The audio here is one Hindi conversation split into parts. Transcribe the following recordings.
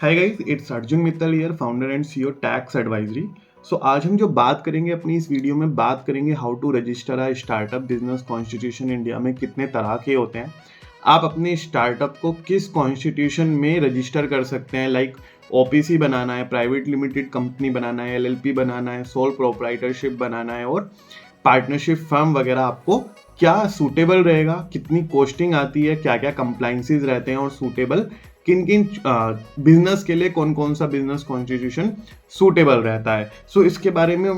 Hi guys, it's Arjun Mittal here, founder and CEO tax advisory. So आज हम जो बात करेंगे अपनी इस वीडियो में बात करेंगे how to register a startup business constitution India में कितने तरह के होते हैं, आप अपने स्टार्टअप को किस कॉन्स्टिट्यूशन में रजिस्टर कर सकते हैं, लाइक ओपीसी बनाना है, प्राइवेट लिमिटेड कंपनी बनाना है, एलएलपी बनाना है, सोल प्रोप्राइटरशिप बनाना है और पार्टनरशिप फर्म वगैरह आपको क्या सूटेबल रहेगा, कितनी कॉस्टिंग आती है, क्या क्या कंप्लाइंसेस रहते हैं और सूटेबल किन किन बिजनेस के लिए कौन कौन सा बिजनेस कॉन्स्टिट्यूशन सूटेबल रहता है। सो इसके बारे में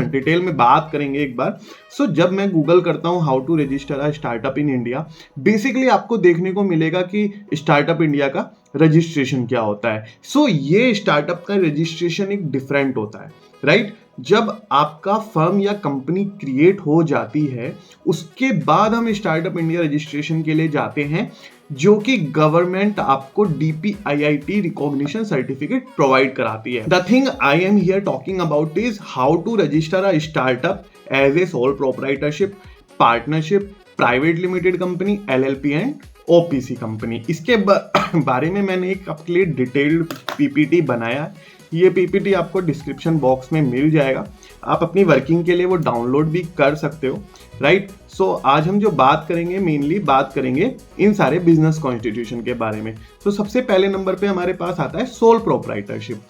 डिटेल में बात करेंगे एक बार। सो जब मैं गूगल करता हूँ how to register a startup in India, basically आपको देखने को मिलेगा कि स्टार्टअप इंडिया का रजिस्ट्रेशन क्या होता है। सो ये स्टार्टअप का रजिस्ट्रेशन एक डिफरेंट होता है, राइट। जब आपका फर्म या कंपनी क्रिएट हो जाती है उसके बाद हम स्टार्टअप इंडिया रजिस्ट्रेशन के लिए जाते हैं, जो कि गवर्नमेंट आपको DPIIT रिकॉग्निशन सर्टिफिकेट प्रोवाइड कराती है। The thing I am here talking about is how to register a startup as a sole proprietorship, partnership, private limited company, LLP and OPC company. इसके बारे में मैंने एक आपके लिए डिटेल्ड PPT बनाया है। ये PPT आपको डिस्क्रिप्शन बॉक्स में मिल जाएगा, आप अपनी वर्किंग के लिए वो डाउनलोड भी कर सकते हो, राइट। सो आज हम जो बात करेंगे मेनली बात करेंगे इन सारे बिजनेस कॉन्स्टिट्यूशन के बारे में। तो सबसे पहले नंबर पे हमारे पास आता है सोल प्रोप्राइटरशिप,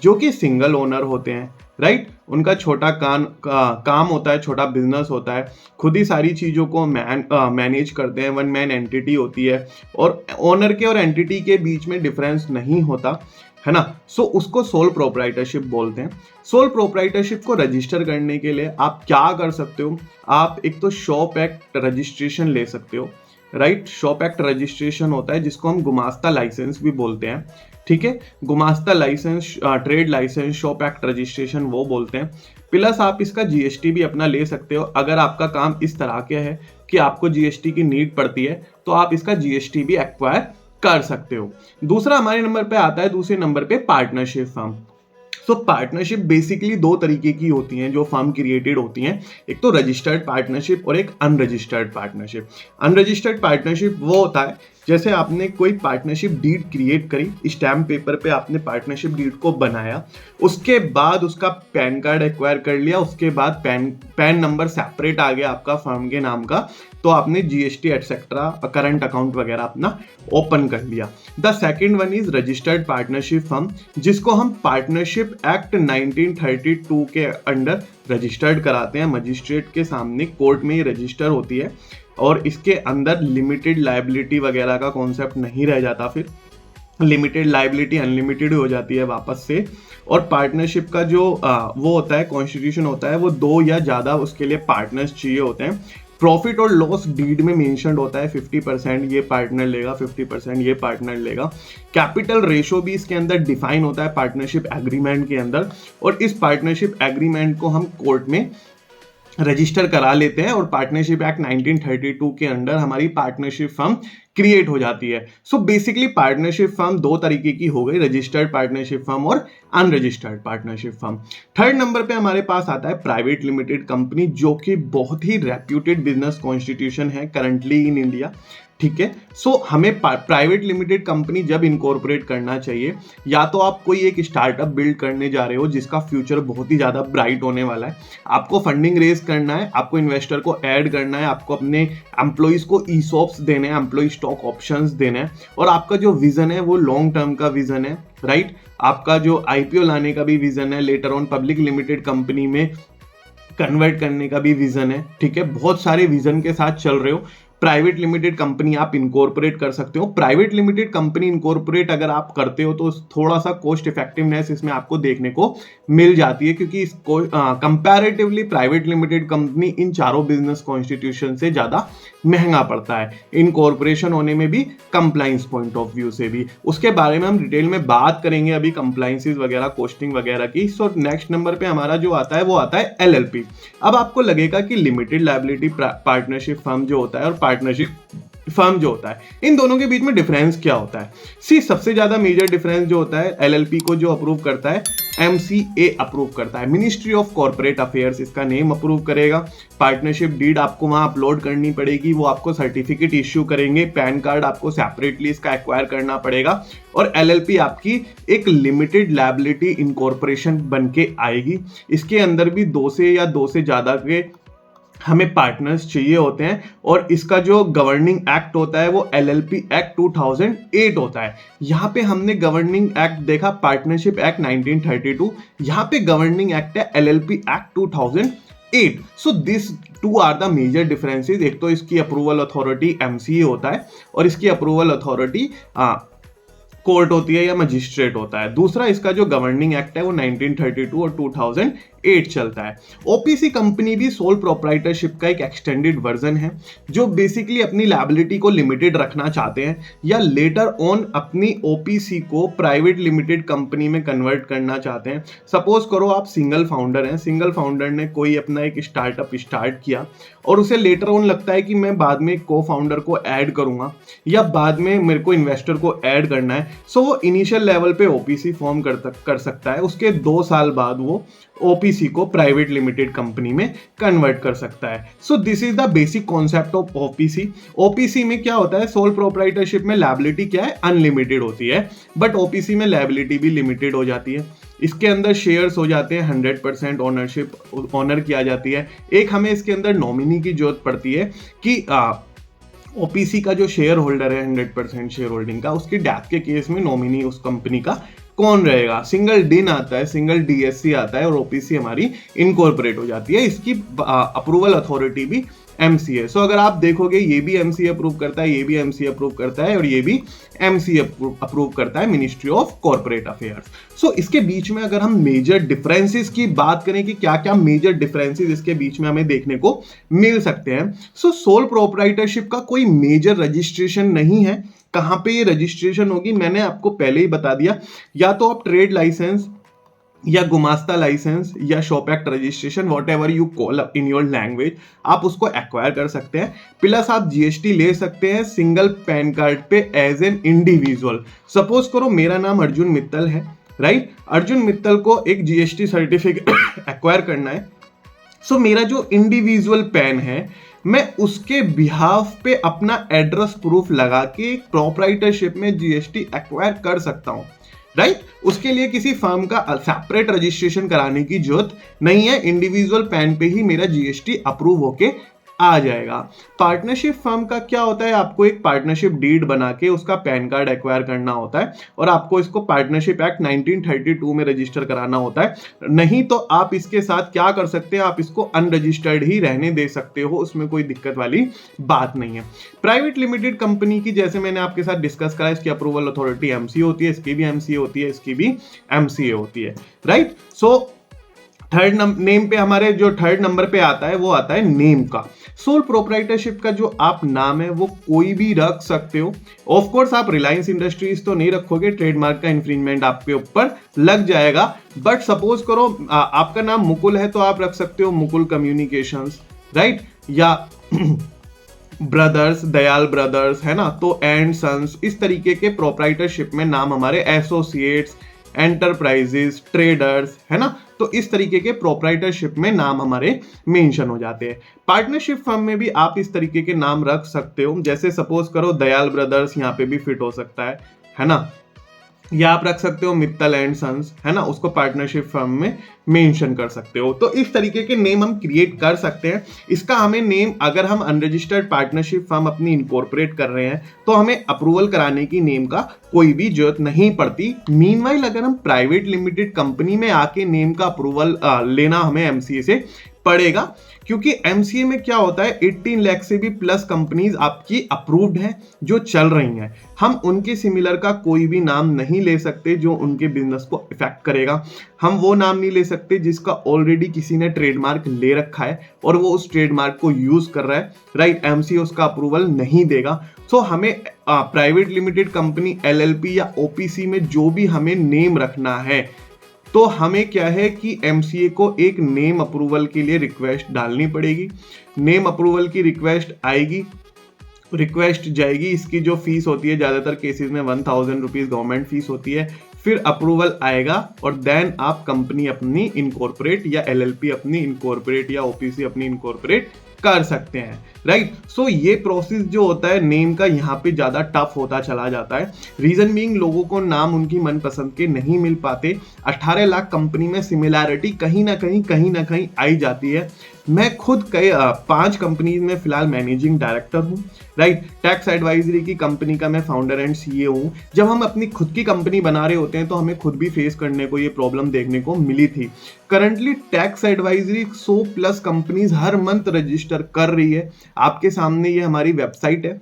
जो कि सिंगल ओनर होते हैं, राइट। उनका छोटा काम होता है, छोटा बिजनेस होता है, खुद ही सारी चीज़ों को मैनेज करते हैं, वन मैन एंटिटी होती है और ओनर के और एंटिटी के बीच में डिफरेंस नहीं होता है ना। सो उसको सोल प्रोप्राइटरशिप बोलते हैं। सोल प्रोप्राइटरशिप को रजिस्टर करने के लिए आप क्या कर सकते हो, आप एक तो शॉप एक्ट रजिस्ट्रेशन ले सकते हो, राइट। शॉप एक्ट रजिस्ट्रेशन होता है जिसको हम गुमास्ता लाइसेंस भी बोलते हैं, ठीक है। Gumasta licence, trade licence, shop act registration वो बोलते हैं। प्लस आप इसका GST भी अपना ले सकते हो। अगर आपका काम इस तरह के है कि आपको GST की नीड पड़ती है तो आप इसका GST भी एक्वायर कर सकते हो। दूसरा हमारे नंबर पे आता है, दूसरे नंबर पे पार्टनरशिप फर्म। सो पार्टनरशिप बेसिकली दो तरीके की होती हैं जो फर्म क्रिएटेड होती हैं, एक तो रजिस्टर्ड पार्टनरशिप और एक अनरजिस्टर्ड पार्टनरशिप। अनरजिस्टर्ड पार्टनरशिप वो होता है जैसे आपने कोई पार्टनरशिप डीड क्रिएट करी, स्टैम्प पेपर पे आपने पार्टनरशिप डीड को बनाया, उसके बाद उसका पैन कार्ड एक्वायर कर लिया, उसके बाद पैन नंबर सेपरेट आ गया आपका फर्म के नाम का, तो आपने GST एटसेट्रा करंट अकाउंट वगैरह अपना ओपन कर लिया। The second one is registered partnership firm, जिसको हम पार्टनरशिप एक्ट 1932 के अंडर रजिस्टर्ड कराते हैं, मजिस्ट्रेट के सामने कोर्ट में ये रजिस्टर होती है और इसके अंदर लिमिटेड लायबिलिटी वगैरह का कॉन्सेप्ट नहीं रह जाता, फिर लिमिटेड लायबिलिटी अनलिमिटेड हो जाती है वापस से। और पार्टनरशिप का जो वो होता है कॉन्स्टिट्यूशन होता है, वो दो या ज़्यादा उसके लिए पार्टनर्स चाहिए होते हैं। प्रॉफिट और लॉस डीड में मेंशन्ड होता है, 50% ये पार्टनर लेगा, 50% ये पार्टनर लेगा। कैपिटल रेशो भी इसके अंदर डिफाइन होता है पार्टनरशिप एग्रीमेंट के अंदर, और इस पार्टनरशिप एग्रीमेंट को हम कोर्ट में रजिस्टर करा लेते हैं और पार्टनरशिप एक्ट 1932 के अंडर हमारी पार्टनरशिप फर्म क्रिएट हो जाती है। सो बेसिकली पार्टनरशिप फर्म दो तरीके की हो गई, रजिस्टर्ड पार्टनरशिप फर्म और unregistered partnership firm. Third number पे हमारे पास आता है प्राइवेट लिमिटेड कंपनी, जो कि बहुत ही रेप्यूटेड बिजनेस कॉन्स्टिट्यूशन है करंटली इन इंडिया, ठीक है। सो हमें प्राइवेट लिमिटेड कंपनी जब इनकॉर्पोरेट करना चाहिए, या तो आप कोई एक स्टार्टअप बिल्ड करने जा रहे हो जिसका फ्यूचर बहुत ही ज़्यादा ब्राइट होने वाला है, आपको फंडिंग रेज करना है, आपको इन्वेस्टर को ऐड करना है, आपको अपने एम्प्लॉइज को ESOPs देने हैं, एम्प्लॉय स्टॉक ऑप्शंस देने हैं, और आपका जो विजन है वो लॉन्ग टर्म का विजन है, राइट। आपका जो IPO लाने का भी विजन है, later on public limited company में कन्वर्ट करने का भी विजन है, ठीक है। बहुत सारे विजन के साथ चल रहे हो, प्राइवेट लिमिटेड कंपनी आप इनकॉर्पोरेट कर सकते हो। प्राइवेट लिमिटेड कंपनी इनकॉर्पोरेट अगर आप करते हो तो थोड़ा सा कॉस्ट इफेक्टिवनेस इसमें आपको देखने को मिल जाती है, क्योंकि इसको कंपैरेटिवली प्राइवेट लिमिटेड कंपनी इन चारों बिजनेस कॉन्स्टिट्यूशन से ज़्यादा महंगा पड़ता है, इनकॉर्पोरेशन होने में भी, कंप्लाइंस पॉइंट ऑफ व्यू से भी। उसके बारे में हम डिटेल में बात करेंगे अभी, कंप्लाइंसेस वगैरह, कॉस्टिंग वगैरह की। सो नेक्स्ट नंबर पे हमारा जो आता है वो आता है LLP। अब आपको लगेगा कि लिमिटेड लायबिलिटी पार्टनरशिप फर्म जो होता है और पार्टनरशिप फर्म जो होता है, इन दोनों के बीच में डिफरेंस क्या होता है? सी सबसे ज्यादा मेजर डिफरेंस जो होता है, एलएलपी को जो अप्रूव करता है एमसीए अप्रूव करता है, मिनिस्ट्री ऑफ कॉर्पोरेट अफेयर्स इसका नेम अप्रूव करेगा। पार्टनरशिप डीड आपको वहां अपलोड करनी पड़ेगी, वो आपको सर्टिफिकेट इश्यू करेंगे, पैन कार्ड आपको सेपरेटली इसका एक्वायर करना पड़ेगा, और एलएलपी आपकी एक लिमिटेड लायबिलिटी इनकॉर्पोरेशन बन के आएगी। इसके अंदर भी 2 से या 2 से ज्यादा के हमें पार्टनर्स चाहिए होते हैं, और इसका जो गवर्निंग एक्ट होता है वो एलएलपी एक्ट 2008 होता है। यहाँ पे हमने गवर्निंग एक्ट देखा पार्टनरशिप एक्ट 1932, यहाँ पे गवर्निंग एक्ट है LLP act 2008। So this two are the major differences. एक तो इसकी अप्रूवल अथॉरिटी एमसीए होता है, और इसकी अप्रूवल अथॉरिटी कोर्ट होती है या मजिस्ट्रेट होता है। दूसरा, इसका जो गवर्निंग एक्ट है वो 1932 और 2008 चलता है। ओपीसी कंपनी भी सोल प्रोप्राइटरशिप का एक एक्सटेंडेड वर्जन है, जो बेसिकली अपनी लायबिलिटी को लिमिटेड रखना चाहते हैं, या लेटर ऑन अपनी ओपीसी को प्राइवेट लिमिटेड कंपनी में कन्वर्ट करना चाहते हैं। सपोज करो आप सिंगल फाउंडर हैं, सिंगल फाउंडर ने कोई अपना एक स्टार्टअप स्टार्ट किया, और उसे लेटर ऑन लगता है कि मैं बाद में को फाउंडर को ऐड करूंगा, या बाद में मेरे को इन्वेस्टर को ऐड करना है। सो वो इनिशियल लेवल पे ओपीसी फॉर्म कर सकता है, उसके 2 साल बाद वो ओपीसी को प्राइवेट लिमिटेड कंपनी में कन्वर्ट कर सकता है। So this is the basic concept of OPC. OPC में क्या होता है, सोल प्रोप्राइटरशिप में लायबिलिटी क्या है, अनलिमिटेड होती है, बट ओपीसी में लायबिलिटी भी लिमिटेड हो जाती है। इसके अंदर शेयर्स हो जाते हैं 100% ओनरशिप ऑनर किया जाती है। एक हमें इसके अंदर नॉमिनी की जरूरत पड़ती है कि ओपीसी का जो शेयर होल्डर है 100% शेयर होल्डिंग का, उसकी डेथ के केस में नॉमिनी उस कंपनी का कौन रहेगा। सिंगल डिन आता है, सिंगल डीएससी आता है, और ओपीसी हमारी इनकॉर्पोरेट हो जाती है। इसकी अप्रूवल अथॉरिटी भी एमसीए। सो अगर आप देखोगे ये भी एमसीए अप्रूव करता है, ये भी एमसीए अप्रूव करता है, और ये भी एमसीए अप्रूव करता है, मिनिस्ट्री ऑफ कॉर्पोरेट अफेयर्स। सो इसके बीच में अगर हम मेजर डिफरेंसेस की बात करें कि क्या क्या मेजर डिफरेंसेस इसके बीच में हमें देखने को मिल सकते हैं, सो सोल प्रोप्राइटरशिप का कोई मेजर रजिस्ट्रेशन नहीं है। कहां पे ये रजिस्ट्रेशन होगी मैंने आपको पहले ही बता दिया, या तो आप ट्रेड लाइसेंस या गुमास्ता लाइसेंस या shop act registration, what ever you call in your language, आप उसको एक्वायर कर सकते हैं। प्लस आप जीएसटी ले सकते हैं सिंगल पैन कार्ड पे एज एन इंडिविजुअल। सपोज करो मेरा नाम अर्जुन मित्तल है, राइट? अर्जुन मित्तल को एक जीएसटी सर्टिफिकेट एक्वायर करना है। सो मेरा जो इंडिविजुअल पैन है, मैं उसके बिहाफ पे अपना एड्रेस प्रूफ लगा के एक प्रोप्राइटरशिप में जीएसटी एक्वायर कर सकता हूं, राइट? उसके लिए किसी फर्म का सेपरेट रजिस्ट्रेशन कराने की जरूरत नहीं है। इंडिविजुअल पैन पे ही मेरा जीएसटी अप्रूव होके आ जाएगा। पार्टनरशिप फर्म का क्या होता है, आपको एक पार्टनरशिप डीड बना के उसका पैन कार्ड एक्वायर करना होता है, और आपको इसको पार्टनरशिप एक्ट 1932 में रजिस्टर कराना होता है। नहीं तो आप इसके साथ क्या कर सकते हैं, आप इसको अनरजिस्टर्ड ही रहने दे सकते हो, उसमें कोई दिक्कत वाली बात नहीं है। प्राइवेट लिमिटेड कंपनी की जैसे मैंने आपके साथ डिस्कस करा, इसकी अप्रूवल अथॉरिटी एमसीए होती है, इसकी भी एमसीए होती है, इसकी भी एमसीए होती है, राइट? सो थर्ड नेम पे हमारे जो थर्ड नंबर पे आता है वो आता है नेम का। सोल प्रोप्राइटरशिप का जो आप नाम है वो कोई भी रख सकते हो। ऑफ कोर्स आप रिलायंस इंडस्ट्रीज तो नहीं रखोगे, ट्रेडमार्क का इन्फ्रिंजमेंट आपके ऊपर लग जाएगा। बट सपोज करो आपका नाम मुकुल है तो आप रख सकते हो मुकुल कम्युनिकेशंस, राइट? या ब्रदर्स, दयाल ब्रदर्स, है ना? तो एंड सन्स, इस तरीके के प्रोप्राइटरशिप में नाम हमारे एसोसिएट्स, एंटरप्राइजेस, ट्रेडर्स, है ना? तो इस तरीके के प्रोप्राइटरशिप में नाम हमारे मेंशन हो जाते हैं। पार्टनरशिप फर्म में भी आप इस तरीके के नाम रख सकते हो, जैसे सपोज करो दयाल ब्रदर्स, यहाँ पे भी फिट हो सकता है ना? या आप रख सकते हो मित्तल एंड सन्स, है ना? उसको पार्टनरशिप फर्म में मेंशन कर सकते हो। तो इस तरीके के नेम हम क्रिएट कर सकते हैं। इसका हमें नेम, अगर हम अनरजिस्टर्ड पार्टनरशिप फर्म अपनी इनकॉर्पोरेट कर रहे हैं तो हमें अप्रूवल कराने की नेम का कोई भी जरूरत नहीं पड़ती। मीनवाइल अगर हम प्राइवेट लिमिटेड कंपनी में आके नेम का अप्रूवल लेना हमें एमसीए से पड़ेगा, क्योंकि एमसीए में क्या होता है 18 लाख से भी प्लस कंपनीज आपकी अप्रूव्ड हैं जो चल रही हैं। हम उनके सिमिलर का कोई भी नाम नहीं ले सकते जो उनके बिजनेस को इफेक्ट करेगा। हम वो नाम नहीं ले सकते जिसका ऑलरेडी किसी ने ट्रेडमार्क ले रखा है और वो उस ट्रेडमार्क को यूज कर रहा है, राइट? एमसीए उसका अप्रूवल नहीं देगा। सो हमें प्राइवेट लिमिटेड कंपनी, एलएलपी या ओपीसी में जो भी हमें नेम रखना है, तो हमें क्या है कि एमसीए को एक नेम अप्रूवल के लिए रिक्वेस्ट डालनी पड़ेगी। नेम अप्रूवल की रिक्वेस्ट आएगी, रिक्वेस्ट जाएगी, इसकी जो फीस होती है ज़्यादातर केसेस में 1000 रुपीज़ गवर्नमेंट फीस होती है, फिर अप्रूवल आएगा और देन आप कंपनी अपनी इनकॉर्पोरेट या एलएलपी अपनी इनकॉर्पोरेट या ओपीसी अपनी इनकॉर्पोरेट कर सकते हैं, राइट। सो ये प्रोसेस जो होता है नेम का यहाँ पे ज़्यादा टफ होता चला जाता है। रीजन बीइंग लोगों को नाम उनकी मनपसंद के नहीं मिल पाते। 18 लाख कंपनी में सिमिलैरिटी कहीं ना कहीं आई जाती है। मैं खुद 5 कंपनीज में फिलहाल मैनेजिंग डायरेक्टर हूँ, राइट। टैक्स एडवाइजरी की कंपनी का मैं फाउंडर एंड सीईओ हूँ। जब हम अपनी खुद की कंपनी बना रहे होते हैं तो हमें खुद भी फेस करने को ये प्रॉब्लम देखने को मिली थी। करंटली टैक्स एडवाइजरी 100+ कंपनीज हर मंथ रजिस्टर कर रही है। आपके सामने ये हमारी वेबसाइट है।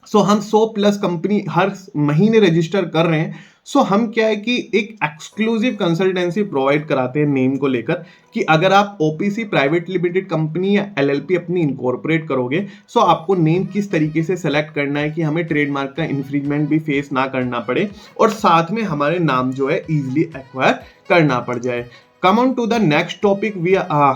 सो हम 100+ कंपनी हर महीने रजिस्टर कर रहे हैं। सो हम क्या है कि एक एक्सक्लूसिव कंसल्टेंसी प्रोवाइड कराते हैं नेम को लेकर कि अगर आप ओपीसी प्राइवेट लिमिटेड कंपनी या एलएलपी अपनी इनकॉर्पोरेट करोगे, सो आपको नेम किस तरीके से सेलेक्ट करना है कि हमें ट्रेडमार्क का इन्फ्रिंजमेंट भी फेस ना करना पड़े और साथ में हमारे नाम जो है इजीली एक्वायर करना पड़ जाए। Come on to the next topic.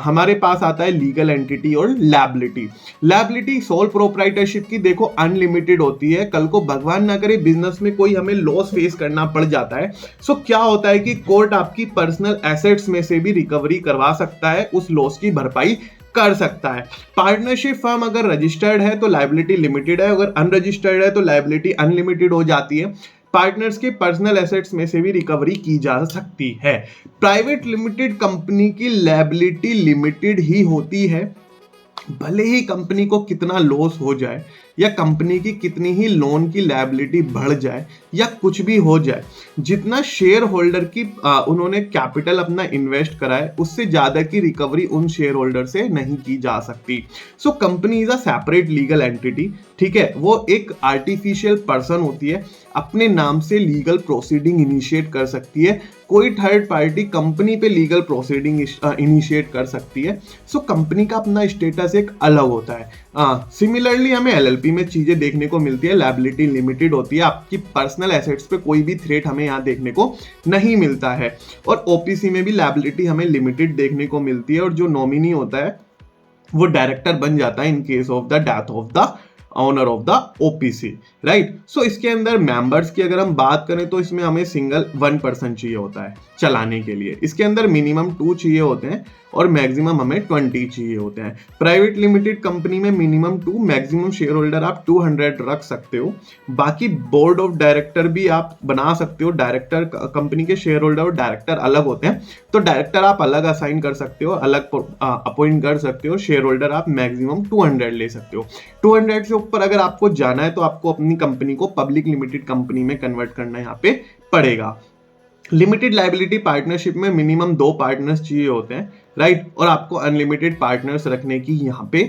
हमारे पास आता है लीगल एंटिटी और लैबिलिटी। लैबिलिटी सोल प्रोप्राइटरशिप की देखो अनलिमिटेड होती है। कल को भगवान ना करे बिजनेस में कोई हमें लॉस फेस करना पड़ जाता है, सो क्या होता है कि कोर्ट आपकी पर्सनल एसेट्स में से भी रिकवरी करवा सकता है, उस लॉस की भरपाई कर सकता है। पार्टनरशिप फर्म अगर रजिस्टर्ड है तो लायबिलिटी लिमिटेड है, अगर अनरजिस्टर्ड है तो लायबिलिटी अनलिमिटेड हो जाती है। पार्टनर्स के पर्सनल एसेट्स में से भी रिकवरी की जा सकती है। प्राइवेट लिमिटेड कंपनी की लायबिलिटी लिमिटेड ही होती है, भले ही कंपनी को कितना लॉस हो जाए या कंपनी की कितनी ही लोन की लायबिलिटी बढ़ जाए या कुछ भी हो जाए, जितना शेयर होल्डर की उन्होंने कैपिटल अपना इन्वेस्ट करा है उससे ज्यादा की रिकवरी उन शेयर होल्डर से नहीं की जा सकती। So company is a separate legal entity, ठीक है। वो एक आर्टिफिशियल पर्सन होती है, अपने नाम से लीगल प्रोसीडिंग इनिशिएट कर सकती है। कोई थर्ड पार्टी कंपनी पे लीगल प्रोसीडिंग इनिशिएट कर सकती है। सो कंपनी का अपना स्टेटस एक अलग होता है। सिमिलरली हमें एलएलपी में चीजें देखने को मिलती है। लायबिलिटी लिमिटेड होती है, आपकी पर्सनल एसेट्स पे कोई भी थ्रेट हमें यहाँ देखने को नहीं मिलता है। और ओपीसी में भी लायबिलिटी हमें लिमिटेड देखने को मिलती है और जो नॉमिनी होता है वो डायरेक्टर बन जाता है in case of the death of the owner of the OPC, right. So इसके अंदर मेंबर्स की अगर हम बात करें तो इसमें हमें सिंगल 1 पर्सन चाहिए होता है चलाने के लिए। इसके अंदर मिनिमम 2 चाहिए होते हैं और मैक्सिमम हमें 20 चाहिए होते हैं। प्राइवेट लिमिटेड कंपनी में मिनिमम 2, मैक्सिमम शेयर होल्डर आप 200 रख सकते हो। बाकी बोर्ड ऑफ डायरेक्टर भी आप बना सकते हो। डायरेक्टर कंपनी के शेयर होल्डर और डायरेक्टर अलग होते हैं, तो डायरेक्टर आप अलग असाइन कर सकते हो, अलग अपॉइंट कर सकते हो। शेयर होल्डर आप मैक्सिमम 200 ले सकते हो। 200 से ऊपर अगर आपको जाना है तो आपको अपनी कंपनी को पब्लिक लिमिटेड कंपनी में कन्वर्ट करना यहाँ पे पड़ेगा। लिमिटेड लायबिलिटी पार्टनरशिप में मिनिमम 2 पार्टनर्स चाहिए होते हैं, राइट। और आपको अनलिमिटेड पार्टनर्स रखने की यहाँ पे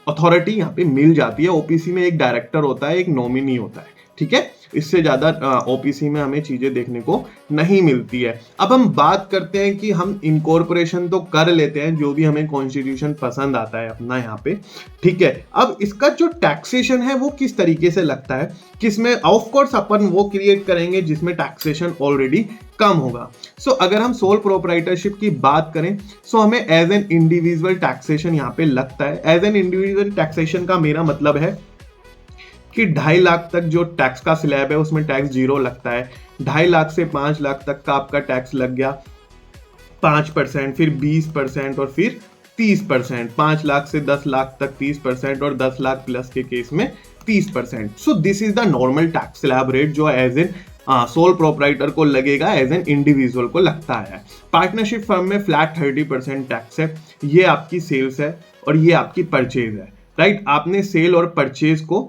अथॉरिटी यहाँ पे मिल जाती है। ओपीसी में एक डायरेक्टर होता है, एक नॉमिनी होता है, ठीक है। इससे ज्यादा ओपीसी में हमें चीजें देखने को नहीं मिलती है। अब हम बात करते हैं कि हम इनकॉर्पोरेशन तो कर लेते हैं, जो भी हमें कॉन्स्टिट्यूशन पसंद आता है अपना यहाँ पे, ठीक है। अब इसका जो टैक्सेशन है वो किस तरीके से लगता है, किसमें ऑफ कोर्स अपन वो क्रिएट करेंगे जिसमें टैक्सेशन ऑलरेडी कम होगा। सो अगर हम सोल प्रोप्राइटरशिप की बात करें सो हमें एज एन इंडिविजुअल टैक्सेशन यहाँ पे लगता है। एज एन इंडिविजुअल टैक्सेशन का मेरा मतलब है कि 2.5 लाख तक जो टैक्स का स्लैब है उसमें टैक्स 0 लगता है। 2.5 लाख से 5 लाख तक का आपका टैक्स लग गया 5%, फिर 20% और फिर 30%। 5 लाख से 10 लाख तक 30% और 10 लाख प्लस के केस में 30%। So this is the normal tax slab rate जो एज एन सोल प्रोप्राइटर को लगेगा, एज एन इंडिविजुअल को लगता है। पार्टनरशिप फर्म में फ्लैट 30% टैक्स है। ये आपकी सेल्स है और ये आपकी परचेज है, राइट। आपने सेल और परचेज को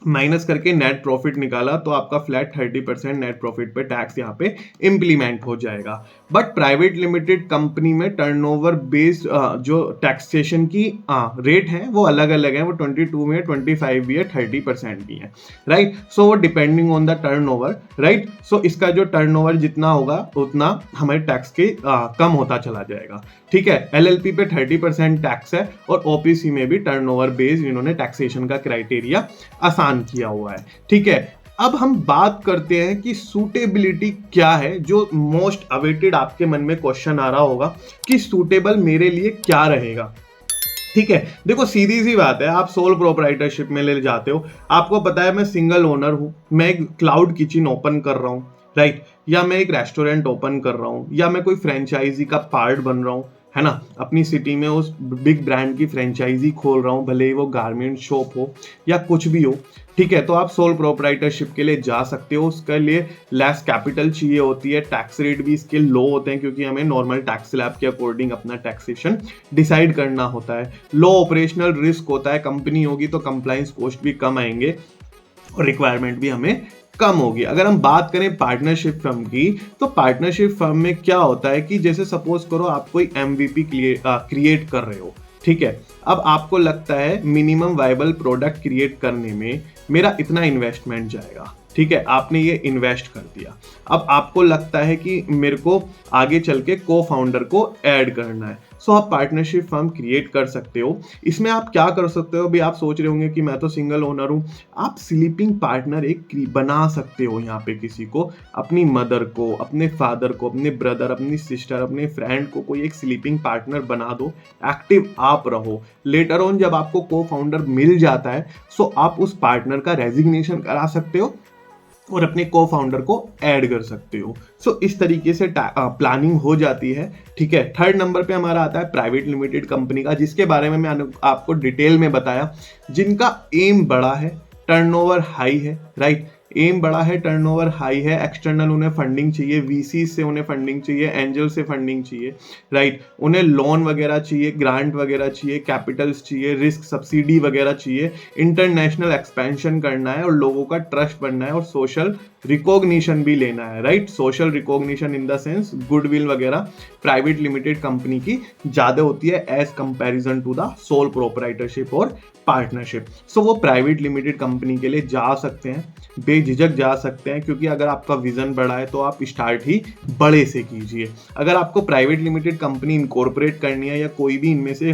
माइनस करके नेट प्रॉफिट निकाला तो आपका फ्लैट 30% नेट प्रॉफिट पे टैक्स यहाँ पे इंप्लीमेंट हो जाएगा। बट प्राइवेट लिमिटेड कंपनी में टर्नओवर बेस्ड जो टैक्सेशन की रेट है वो अलग अलग है। वो 22 में 25 भी है, 30% भी है, राइट। सो वो depending on the turnover, right. So इसका जो टर्नओवर जितना होगा उतना हमारे टैक्स के कम होता चला जाएगा, ठीक है। एलएलपी पे 30% टैक्स है और ओपीसी में भी टर्नओवर बेस्ड इन्होंने टैक्सेशन का क्राइटेरिया आसान किया हुआ है, ठीक है। अब हम बात करते हैं कि सूटेबिलिटी क्या है, जो मोस्ट अवेटेड आपके मन में क्वेश्चन आ रहा होगा कि सूटेबल मेरे लिए क्या रहेगा। ठीक है, देखो सीधी सी बात है, आप सोल प्रोप्राइटरशिप में ले जाते हो, आपको पता है मैं सिंगल ओनर हूँ, मैं एक क्लाउड किचन ओपन कर रहा हूँ, राइट, या मैं एक रेस्टोरेंट ओपन कर रहा हूँ, या मैं कोई फ्रेंचाइजी का पार्ट बन रहा हूँ, है ना, अपनी सिटी में उस बिग ब्रांड की फ्रेंचाइजी खोल रहा हूँ, भले ही वो गारमेंट शॉप हो या कुछ भी हो। ठीक है, तो आप सोल प्रोप्राइटरशिप के लिए जा सकते हो, उसके लिए लेस कैपिटल चाहिए होती है, टैक्स रेट भी इसके लो होते हैं क्योंकि हमें नॉर्मल टैक्स स्लैब के अकॉर्डिंग अपना टैक्सेशन डिसाइड करना होता है, लो ऑपरेशनल रिस्क होता है, कंपनी होगी तो कंप्लाइंस कॉस्ट भी कम आएंगे और रिक्वायरमेंट भी हमें कम होगी। अगर हम बात करें पार्टनरशिप फर्म की, तो पार्टनरशिप फर्म में क्या होता है कि जैसे सपोज करो आप कोई एमवीपी क्रिएट कर रहे हो, ठीक है, अब आपको लगता है मिनिमम वायबल प्रोडक्ट क्रिएट करने में मेरा इतना इन्वेस्टमेंट जाएगा, ठीक है, आपने ये इन्वेस्ट कर दिया, अब आपको लगता है कि मेरे को आगे चल के को फाउंडर को ऐड करना है, सो आप पार्टनरशिप फर्म क्रिएट कर सकते हो। इसमें आप क्या कर सकते हो, अभी आप सोच रहे होंगे कि मैं तो सिंगल ओनर हूं, आप स्लीपिंग पार्टनर एक बना सकते हो, यहाँ पे किसी को, अपनी मदर को, अपने फादर को, अपने ब्रदर, अपनी सिस्टर, अपने फ्रेंड को कोई एक स्लीपिंग पार्टनर बना दो, एक्टिव आप रहो, लेटर ऑन जब आपको को फाउंडर मिल जाता है सो आप उस पार्टनर का रेजिग्नेशन करा सकते हो और अपने को फाउंडर को ऐड कर सकते हो। सो इस तरीके से प्लानिंग हो जाती है। ठीक है, थर्ड नंबर पे हमारा आता है प्राइवेट लिमिटेड कंपनी का, जिसके बारे में मैंने आपको डिटेल में बताया, जिनका एम बड़ा है, टर्नओवर हाई है, राइट, एम बड़ा है, टर्नओवर हाई है, एक्सटर्नल उन्हें फंडिंग चाहिए, वीसी से उन्हें फंडिंग चाहिए, एंजल से फंडिंग चाहिए, राइट, उन्हें लोन वगैरह चाहिए, ग्रांट वगैरह चाहिए, कैपिटल्स चाहिए, रिस्क सब्सिडी वगैरह चाहिए, इंटरनेशनल एक्सपेंशन करना है और लोगों का ट्रस्ट बनना है और सोशल रिकॉग्निशन भी लेना है, right, social recognition in the sense goodwill वगैरह प्राइवेट लिमिटेड कंपनी की ज्यादा होती है as comparison to the sole proprietorship और पार्टनरशिप। सो वो प्राइवेट लिमिटेड कंपनी के लिए जा सकते हैं, बेझिझक जा सकते हैं, क्योंकि अगर आपका विजन बड़ा है तो आप स्टार्ट ही बड़े से कीजिए। अगर आपको प्राइवेट लिमिटेड कंपनी इनकॉर्पोरेट करनी है या कोई भी इनमें से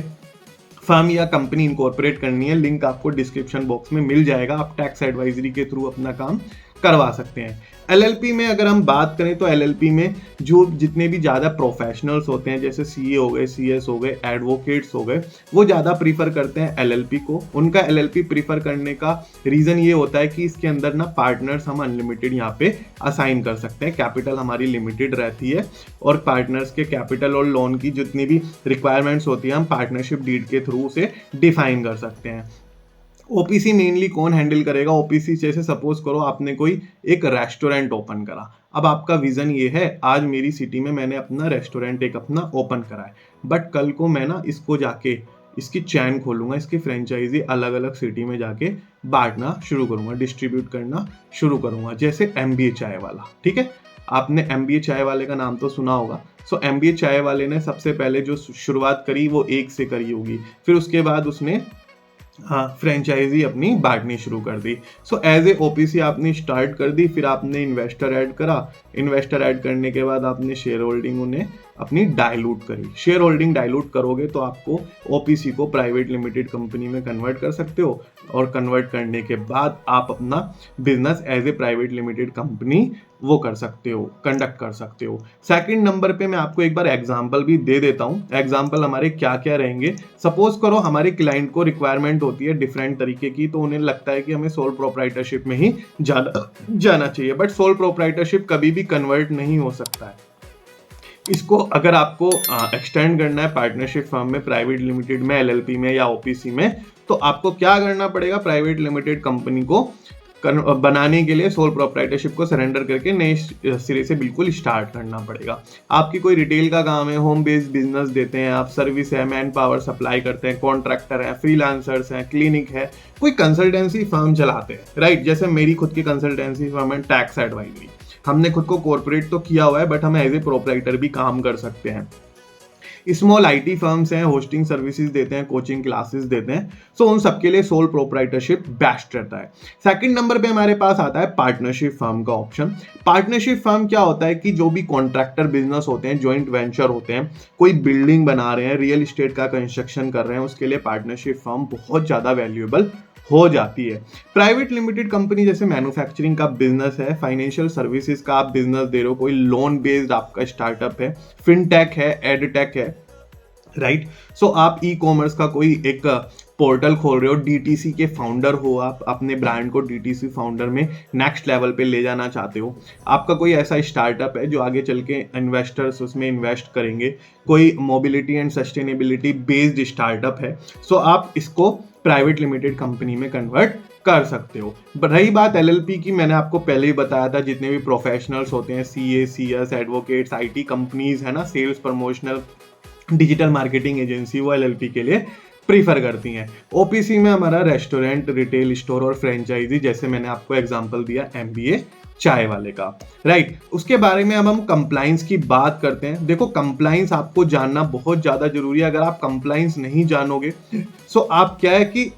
फर्म या कंपनी इनकॉर्पोरेट करनी है, लिंक आपको डिस्क्रिप्शन बॉक्स में मिल जाएगा, आप टैक्स एडवाइजरी के थ्रू अपना काम करवा सकते हैं। एलएलपी में अगर हम बात करें तो एलएलपी में जो जितने भी ज़्यादा प्रोफेशनल्स होते हैं, जैसे सीए हो गए, सीएस हो गए, एडवोकेट्स हो गए, वो ज़्यादा प्रीफर करते हैं एलएलपी को। उनका एलएलपी प्रीफर करने का रीज़न ये होता है कि इसके अंदर ना पार्टनर्स हम अनलिमिटेड यहाँ पे असाइन कर सकते हैं, कैपिटल हमारी लिमिटेड रहती है और पार्टनर्स के कैपिटल और लोन की जितनी भी रिक्वायरमेंट्स होती है हम पार्टनरशिप डीड के थ्रू उसे डिफाइन कर सकते हैं। ओपीसी मेनली कौन हैंडल करेगा? ओपीसी जैसे सपोज करो आपने कोई एक रेस्टोरेंट ओपन करा, अब आपका विजन ये है, आज मेरी सिटी में मैंने अपना रेस्टोरेंट एक अपना ओपन करा है, बट कल को मैं ना इसको जाके इसकी चैन खोलूंगा, इसकी फ्रेंचाइजी अलग अलग सिटी में जाके बांटना शुरू करूंगा, डिस्ट्रीब्यूट करना शुरू करूंगा, जैसे एमबीए चाय वाला। ठीक है, आपने एमबीए चाय वाले का नाम तो सुना होगा। सो एमबीए चाय वाले ने सबसे पहले जो शुरुआत करी वो एक से करी होगी, फिर उसके बाद उसने हाँ फ्रेंचाइजी अपनी बांटनी शुरू कर दी। सो एज ए ओपीसी आपने स्टार्ट कर दी, फिर आपने इन्वेस्टर ऐड करा, इन्वेस्टर ऐड करने के बाद आपने शेयर होल्डिंग उन्हें अपनी डाइल्यूट करी। शेयर होल्डिंग डाइल्यूट करोगे तो आपको ओपीसी को प्राइवेट लिमिटेड कंपनी में कन्वर्ट कर सकते हो और कन्वर्ट करने के बाद आप अपना business as a private limited company वो कर सकते हो, कंडक्ट कर सकते हो। सेकंड नंबर पे मैं आपको एक बार एग्जांपल भी दे देता हूँ। एग्जांपल हमारे क्या क्या रहेंगे, सपोज करो हमारे क्लाइंट को रिक्वायरमेंट होती है डिफरेंट तरीके की, तो उन्हें लगता है कि हमें सोल प्रोप्राइटरशिप में ही जाना चाहिए, बट सोल प्रोप्राइटरशिप कभी भी कन्वर्ट नहीं हो सकता है। इसको अगर आपको एक्सटेंड करना है पार्टनरशिप फर्म में, प्राइवेट लिमिटेड में, एलएलपी में या ओपीसी में, तो आपको क्या करना पड़ेगा, प्राइवेट लिमिटेड कंपनी को बनाने के लिए सोल प्रोप्राइटरशिप को सरेंडर करके नए सिरे से बिल्कुल स्टार्ट करना पड़ेगा। आपकी कोई रिटेल का काम है, होम बेस्ड बिजनेस देते हैं आप, सर्विस है, मैन पावर सप्लाई करते हैं, कॉन्ट्रैक्टर है, फ्रीलांसर्स हैं, क्लिनिक है, कोई कंसल्टेंसी फर्म चलाते हैं, राइट, जैसे मेरी खुद की कंसल्टेंसी फर्म है टैक्स एडवाइजरी, हमने खुद को कॉर्पोरेट तो किया हुआ है बट हम एज ए प्रोप्राइटर भी काम कर सकते हैं। स्मॉल आईटी फर्म्स हैं, होस्टिंग सर्विसेज देते हैं, कोचिंग क्लासेस देते हैं, सो उन सबके लिए सोल प्रोप्राइटरशिप बेस्ट रहता है। सेकंड नंबर पे हमारे पास आता है पार्टनरशिप फर्म का ऑप्शन। पार्टनरशिप फर्म क्या होता है कि जो भी कॉन्ट्रैक्टर बिजनेस होते हैं, जॉइंट वेंचर होते हैं, कोई बिल्डिंग बना रहे हैं, रियल एस्टेट का कंस्ट्रक्शन कर रहे हैं, उसके लिए पार्टनरशिप फर्म बहुत ज्यादा वैल्यूएबल हो जाती है। प्राइवेट लिमिटेड कंपनी जैसे मैन्युफैक्चरिंग का बिजनेस है, फाइनेंशियल सर्विसेज का आप बिजनेस दे रहे हो, कोई लोन बेस्ड आपका स्टार्टअप है, फिनटेक है, एडटेक है, राइट। सो आप ई कॉमर्स का कोई एक पोर्टल खोल रहे हो, डीटीसी के फाउंडर हो, आप अपने ब्रांड को डीटीसी फाउंडर में नेक्स्ट लेवल पे ले जाना चाहते हो, आपका कोई ऐसा स्टार्टअप है जो आगे चल के इन्वेस्टर्स उसमें इन्वेस्ट करेंगे, कोई mobility and sustainability based startup है, सो आप इसको प्राइवेट लिमिटेड कंपनी में कन्वर्ट कर सकते हो। रही बात एलएलपी की, मैंने आपको पहले ही बताया था, जितने भी प्रोफेशनल्स होते हैं, CA, CS, advocates, IT companies है ना, sales, promotional, digital marketing agency, वो एलएलपी के लिए प्रीफर करती हैं। ओपीसी में हमारा रेस्टोरेंट, रिटेल स्टोर और फ्रेंचाइजी, जैसे मैंने आपको एग्जांपल दिया एमबीए चाय वाले का, राइट। उसके बारे में अब हम कंप्लाइंस की बात करते हैं। देखो, कंप्लाइंस आपको जानना बहुत ज़्यादा जरूरी है। अगर आप कंप्लाइंस नहीं जानोगे सो आप क्या है कि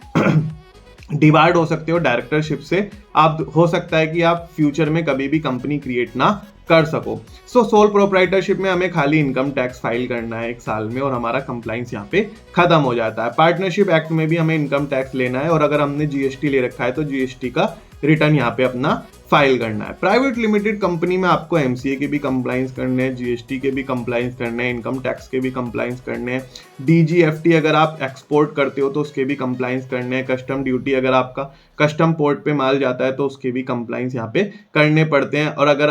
डिवाइड हो सकते हो डायरेक्टरशिप से। आप हो सकता है कि आप फ्यूचर में कभी भी कंपनी क्रिएट ना कर सको। सो सोल प्रोप्राइटरशिप में हमें खाली इनकम टैक्स फाइल करना है 1 साल में और हमारा कंप्लाइंस यहाँ पे खत्म हो जाता है। पार्टनरशिप एक्ट में भी हमें इनकम टैक्स लेना है और अगर हमने जीएसटी ले रखा है तो जीएसटी का रिटर्न यहाँ पे अपना फाइल करना है। प्राइवेट लिमिटेड कंपनी में आपको एमसीए के भी कंप्लाइंस करने हैं, जीएसटी के भी कंप्लाइंस करने हैं, इनकम टैक्स के भी कंप्लाइंस करने हैं, डीजीएफटी अगर आप एक्सपोर्ट करते हो तो उसके भी कंप्लाइंस करने हैं, कस्टम ड्यूटी अगर आपका कस्टम पोर्ट पे माल जाता है तो उसके भी कंप्लाइंस यहाँ पे करने पड़ते हैं, और अगर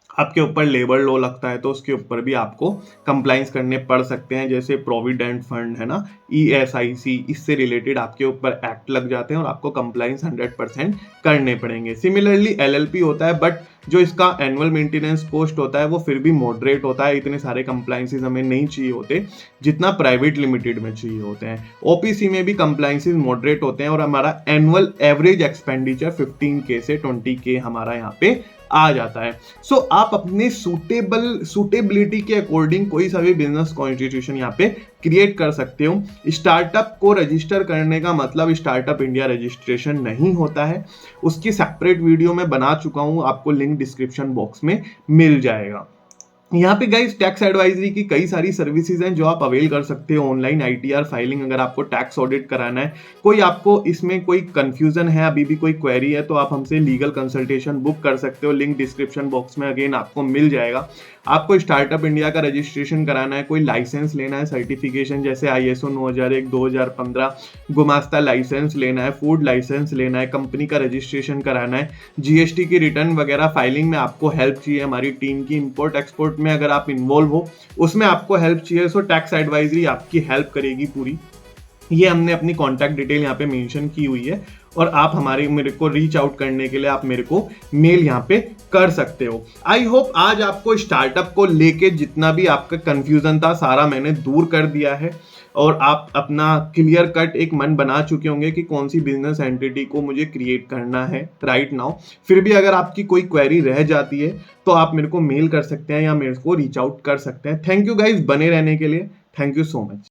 आपके ऊपर लेबर लॉ लगता है तो उसके ऊपर भी आपको कंप्लाइंस करने पड़ सकते हैं, जैसे प्रोविडेंट फंड है ना, ईएसआईसी, इससे रिलेटेड आपके ऊपर एक्ट लग जाते हैं और आपको कंप्लाइंस 100% करने पड़ेंगे। सिमिलरली एलएलपी होता है, बट जो इसका एनुअल मेंटेनेंस कॉस्ट होता है वो फिर भी मॉडरेट होता है, इतने सारे कंप्लाइंसेस हमें नहीं चाहिए होते जितना प्राइवेट लिमिटेड में चाहिए होते हैं। ओपीसी में भी कंप्लाइंसेस मॉडरेट होते हैं और हमारा एनुअल एवरेज एक्सपेंडिचर 15K से 20K हमारा यहाँ पे आ जाता है। सो आप अपने सुटेबिलिटी के अकॉर्डिंग कोई सा भी बिजनेस कॉन्स्टिट्यूशन यहाँ पे क्रिएट कर सकते हो। स्टार्टअप को रजिस्टर करने का मतलब स्टार्टअप इंडिया रजिस्ट्रेशन नहीं होता है, उसकी सेपरेट वीडियो मैं बना चुका हूं, आपको लिंक डिस्क्रिप्शन बॉक्स में मिल जाएगा। यहाँ पे गाइस टैक्स एडवाइजरी की कई सारी सर्विसेज हैं जो आप अवेल कर सकते हो। ऑनलाइन आईटीआर फाइलिंग, अगर आपको टैक्स ऑडिट कराना है, कोई आपको इसमें कोई कंफ्यूजन है, अभी भी कोई क्वेरी है, तो आप हमसे लीगल कंसल्टेशन बुक कर सकते हो। लिंक डिस्क्रिप्शन बॉक्स में अगेन आपको मिल जाएगा। आपको स्टार्टअप इंडिया का रजिस्ट्रेशन कराना है, कोई लाइसेंस लेना है, सर्टिफिकेशन जैसे ISO 9001, 2015 गुमास्ता लाइसेंस लेना है, फूड लाइसेंस लेना है, कंपनी का रजिस्ट्रेशन कराना है, जीएसटी की रिटर्न वगैरह फाइलिंग में आपको हेल्प चाहिए हमारी टीम की, इंपोर्ट एक्सपोर्ट में अगर आप इन्वॉल्व हो उसमें आपको हेल्प चाहिए, सो टैक्स एडवाइजरी आपकी हेल्प करेगी पूरी। ये हमने अपनी कॉन्टैक्ट डिटेल यहाँ पे मेंशन की हुई है और आप मेरे को रीच आउट करने के लिए आप मेरे को मेल यहाँ पे कर सकते हो। आई होप आज आपको स्टार्टअप को लेके जितना भी आपका कंफ्यूजन था सारा मैंने दूर कर दिया है और आप अपना क्लियर कट एक मन बना चुके होंगे कि कौन सी बिजनेस एंटिटी को मुझे क्रिएट करना है राइट नाउ। फिर भी अगर आपकी कोई क्वेरी रह जाती है तो आप मेरे को मेल कर सकते हैं या मेरे को रीच आउट कर सकते हैं। थैंक यू गाइज बने रहने के लिए, थैंक यू सो मच।